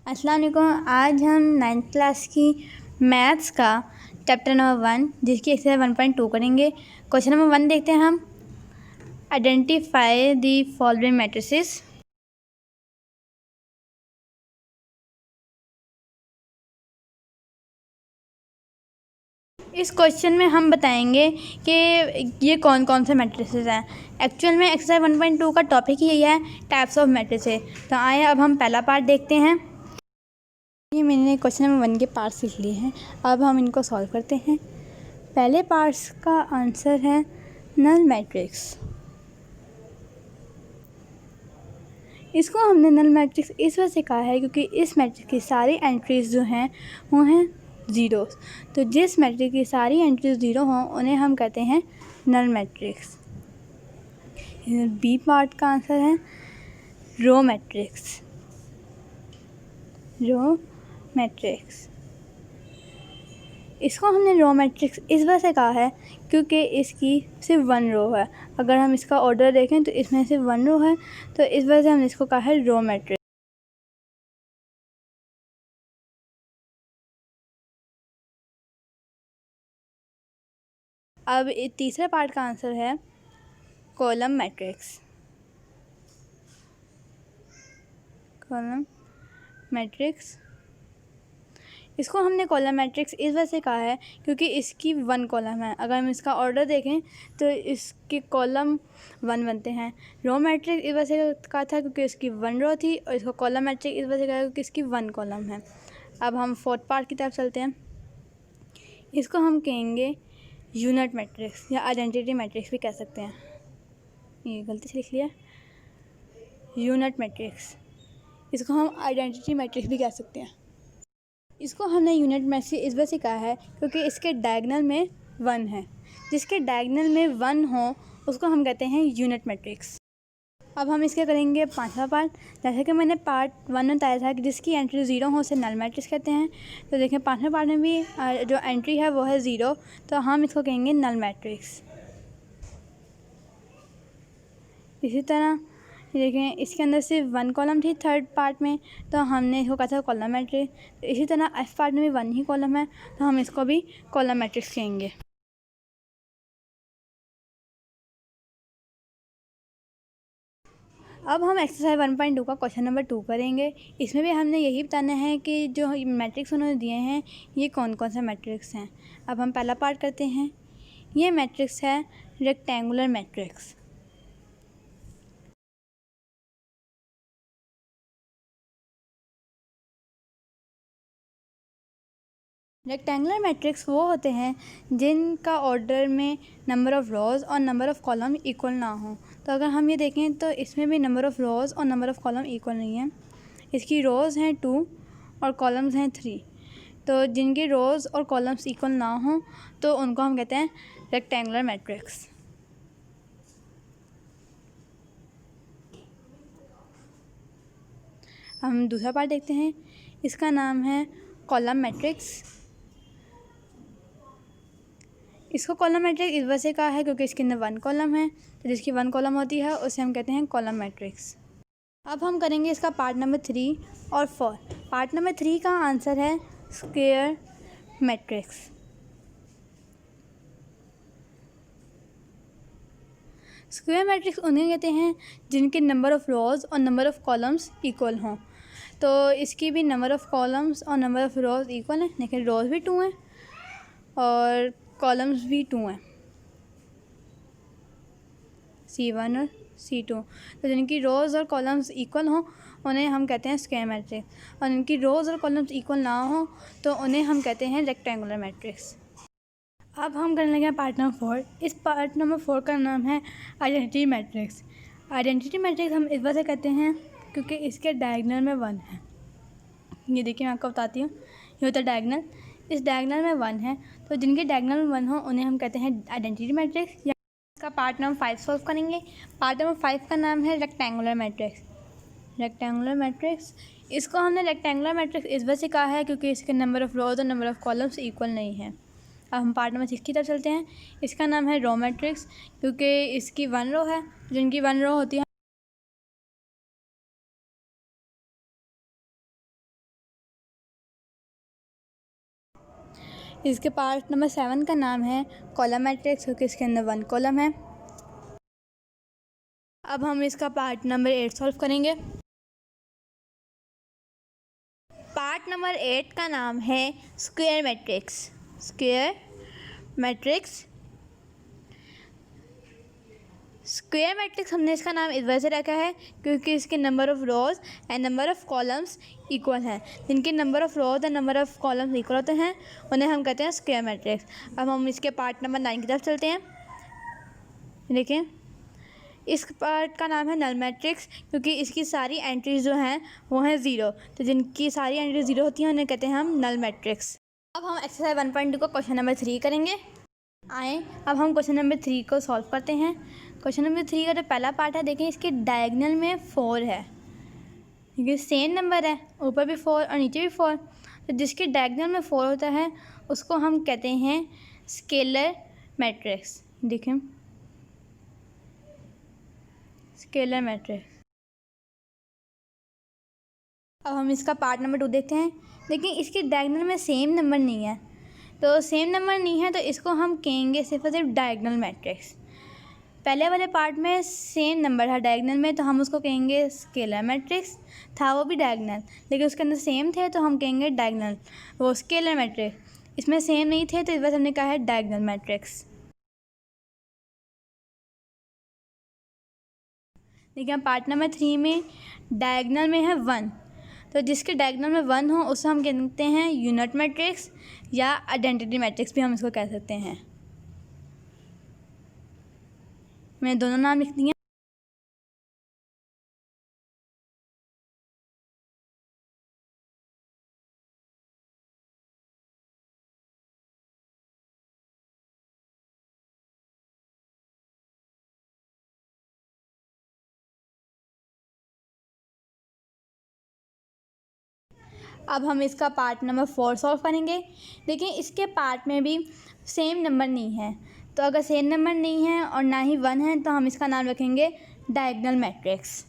अस्सलाम वालेकुम। आज हम 9th क्लास की मैथ्स का चैप्टर नंबर 1 जिसकी एक्सरसाइज 1.2 करेंगे। क्वेश्चन नंबर 1 देखते हैं हम। Identify the following matrices. इस क्वेश्चन में हम बताएंगे कि ये कौन कौन से मैट्रिसेस हैं। एक्चुअल में एक्सरसाइज 1.2 का टॉपिक ही यही है, टाइप्स ऑफ मैट्रिसेस। तो आइए अब हम पहला पार्ट देखते हैं। ये मैंने क्वेश्चन नंबर 1 के पार्ट्स लिख लिए हैं, अब हम इनको सॉल्व करते हैं। पहले पार्ट्स का आंसर है नल मैट्रिक्स। इसको हमने नल मैट्रिक्स इस वजह से कहा है क्योंकि इस मैट्रिक्स की सारी एंट्रीज जो हैं वो हैं ज़ीरो। तो जिस मैट्रिक्स की सारी एंट्रीज ज़ीरो हों उन्हें हम कहते हैं नल मैट्रिक्स। बी पार्ट का आंसर है रो मैट्रिक्स। रो मैट्रिक्स, इसको हमने रो मैट्रिक्स इस वजह से कहा है क्योंकि इसकी सिर्फ 1 रो है। अगर हम इसका ऑर्डर देखें तो इसमें सिर्फ 1 रो है, तो इस वजह से हमने इसको कहा है रो मैट्रिक्स। अब तीसरे पार्ट का आंसर है कॉलम मैट्रिक्स। कॉलम मैट्रिक्स, इसको हमने कॉलम मैट्रिक्स इस वजह से कहा है क्योंकि इसकी 1 कॉलम है। अगर हम इसका ऑर्डर देखें तो इसके कॉलम 1 बनते हैं। रो मैट्रिक्स इस वजह से कहा था क्योंकि इसकी 1 रो थी, और इसको कॉलम मैट्रिक्स इस वजह से कहा क्योंकि इसकी 1 कॉलम है। अब हम फोर्थ पार्ट की तरफ चलते हैं। इसको हम कहेंगे यूनिट मैट्रिक्स या आइडेंटिटी मैट्रिक्स भी कह सकते हैं। ये गलती से लिख लिया, यूनिट मैट्रिक्स। इसको हम आइडेंटिटी मैट्रिक्स भी कह सकते हैं। इसको हमने यूनिट मैट्रिक्स इस वजह से कहा है क्योंकि इसके डायगोनल में 1 है। जिसके डायगोनल में 1 हो उसको हम कहते हैं यूनिट मैट्रिक्स। अब हम इसके करेंगे पांचवा पार्ट। जैसे कि मैंने पार्ट 1 में बताया था कि जिसकी एंट्री 0 हो उसे नल मैट्रिक्स कहते हैं। तो देखें पांचवें पार्ट में भी जो एंट्री है वो है 0, तो हम इसको कहेंगे नल मैट्रिक्स। इसी तरह देखें इसके अंदर सिर्फ 1 कॉलम थी थर्ड पार्ट में, तो हमने इसको कहा था कॉलम मैट्रिक्स। इसी तरह एफ पार्ट में भी 1 ही कॉलम है, तो हम इसको भी कॉलम मैट्रिक्स कहेंगे। अब हम एक्सरसाइज 1.2 का क्वेश्चन नंबर 2 करेंगे। इसमें भी हमने यही बताना है कि जो मैट्रिक्स उन्होंने दिए हैं ये कौन कौन से मैट्रिक्स हैं। अब हम पहला पार्ट करते हैं। ये मैट्रिक्स है रेक्टेंगुलर मैट्रिक्स। रेक्टेंगुलर मैट्रिक्स वो होते हैं जिनका ऑर्डर में नंबर ऑफ़ रोज़ और नंबर ऑफ़ कॉलम इक्वल ना हो। तो अगर हम ये देखें तो इसमें भी नंबर ऑफ़ रोज़ और नंबर ऑफ़ कॉलम इक्वल नहीं है। इसकी रोज़ हैं 2 और कॉलम्स हैं 3। तो जिनकी रोज़ और कॉलम्स इक्वल ना हो तो उनको हम कहते हैं रेक्टेंगुलर मैट्रिक्स। हम दूसरा पार्ट देखते हैं। इसका नाम है कॉलम मैट्रिक्स। इसको कॉलम मैट्रिक्स इस वजह से कहा है क्योंकि इसके अंदर 1 कॉलम है, तो जिसकी 1 कॉलम होती है उसे हम कहते हैं कॉलम मैट्रिक्स। अब हम करेंगे इसका पार्ट नंबर 3 और 4। पार्ट नंबर 3 का आंसर है स्क्वायर मैट्रिक्स। स्क्वायर मैट्रिक्स उन्हें कहते हैं जिनके नंबर ऑफ़ रोज़ और नंबर ऑफ़ कॉलम्स इक्वल हों। तो इसकी भी नंबर ऑफ़ कॉलम्स और नंबर ऑफ़ रोज़ इक्वल हैं, लेकिन रोज़ भी 2 हैं और कॉलम्स भी 2 हैं, C1 और C2। तो जिनकी रोज़ और कॉलम्स इक्वल हों उन्हें हम कहते हैं स्क्वायर मैट्रिक्स, और जिनकी रोज़ और कॉलम्स इक्वल ना हो तो उन्हें हम कहते हैं रेक्टेंगुलर मैट्रिक्स। अब हम करने लगे पार्ट नंबर 4। इस पार्ट नंबर 4 का नाम है आइडेंटिटी मैट्रिक्स। आइडेंटिटी मैट्रिक्स हम इस वजह से कहते हैं क्योंकि इसके डायगोनल में 1 है। ये देखिए मैं आपको बताती हूँ, ये होता है डायगोनल। इस डायगोनल में 1 है, तो जिनके डायगोनल में 1 हो उन्हें हम कहते हैं आइडेंटिटी मैट्रिक्स। या इसका पार्ट नंबर 5 सॉल्व करेंगे। पार्ट नंबर 5 का नाम है रेक्टेंगुलर मैट्रिक्स। रेक्टेंगुलर मैट्रिक्स, इसको हमने रेक्टेंगुलर मैट्रिक्स इस वजह से कहा है क्योंकि इसके नंबर ऑफ़ रोज़ और नंबर ऑफ़ कॉलम्स इक्वल नहीं है। अब हम पार्ट नंबर 6 की तरफ चलते हैं। इसका नाम है रो मैट्रिक्स क्योंकि इसकी 1 रो है, जिनकी 1 रो होती है इसके पार्ट नंबर 7 का नाम है कॉलम मैट्रिक्स, क्योंकि इसके अंदर 1 कॉलम है। अब हम इसका पार्ट नंबर 8 सॉल्व करेंगे। पार्ट नंबर 8 का नाम है square matrix. Square matrix square matrix हमने इसका नाम इस वजह से रखा है क्योंकि इसके number of rows and number of columns equal हैं। जिनके number of rows and number of columns equal होते हैं उन्हें हम कहते हैं स्क्वायर मैट्रिक्स। अब हम इसके पार्ट नंबर 9 की तरफ चलते हैं। देखिए, इस पार्ट का नाम है नल मैट्रिक्स, क्योंकि इसकी सारी एंट्रीज जो हैं वो हैं ज़ीरो। तो जिनकी सारी एंट्रीज ज़ीरो होती हैं उन्हें कहते हैं हम नल मैट्रिक्स। अब हम एक्सरसाइज 1.2 को क्वेश्चन नंबर 3 करेंगे। आए अब हम क्वेश्चन नंबर 3 को सॉल्व करते हैं। क्वेश्चन नंबर 3 का जो पहला पार्ट है, देखें इसके डायगोनल में 4 है, क्योंकि सेम नंबर है, ऊपर भी 4 और नीचे भी 4। तो जिसके डायगोनल में 4 होता है उसको हम कहते हैं स्केलर मैट्रिक्स। देखें, स्केलर मैट्रिक्स। अब हम इसका पार्ट नंबर 2 देखते हैं। देखिए, इसके डायगोनल में सेम नंबर नहीं है, तो सेम नंबर नहीं है तो इसको हम कहेंगे सिर्फ और सिर्फ डायगोनल मैट्रिक्स। पहले वाले पार्ट में सेम नंबर है डायगोनल में, तो हम उसको कहेंगे स्केलर मैट्रिक्स। था वो भी डायगोनल, लेकिन उसके अंदर सेम थे तो हम कहेंगे डायगोनल, वो स्केलर मैट्रिक्स। इसमें सेम नहीं थे तो इस वजह से हमने कहा है डायगोनल मैट्रिक्स। देखिए, पार्ट नंबर 3 में डायगोनल में है 1, तो जिसके डायगोनल में 1 हो उसे हम कहते हैं यूनिट मैट्रिक्स या आइडेंटिटी मैट्रिक्स भी हम इसको कह सकते हैं। मैंने दोनों नाम लिख दिए। अब हम इसका पार्ट नंबर 4 सॉल्व करेंगे। देखिए, इसके पार्ट में भी सेम नंबर नहीं है, तो अगर सेम नंबर नहीं है और ना ही 1 है तो हम इसका नाम रखेंगे डायगोनल मैट्रिक्स।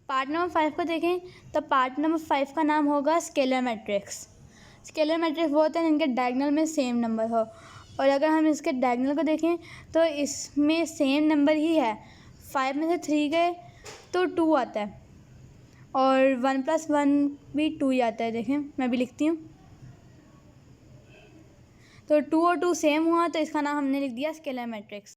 पार्ट नंबर 5 को देखें तो पार्ट नंबर 5 का नाम होगा स्केलर मैट्रिक्स। स्केलर मैट्रिक्स वो होते हैं जिनके डायगोनल में सेम नंबर हो, और अगर हम इसके डायगोनल को देखें तो इसमें सेम नंबर ही है। 5 में से 3 गए तो 2 आता है, और 1 + 1 भी 2 ही आता है। देखें, मैं भी लिखती हूँ, तो 2 और 2 सेम हुआ तो इसका नाम हमने लिख दिया स्केलर मैट्रिक्स।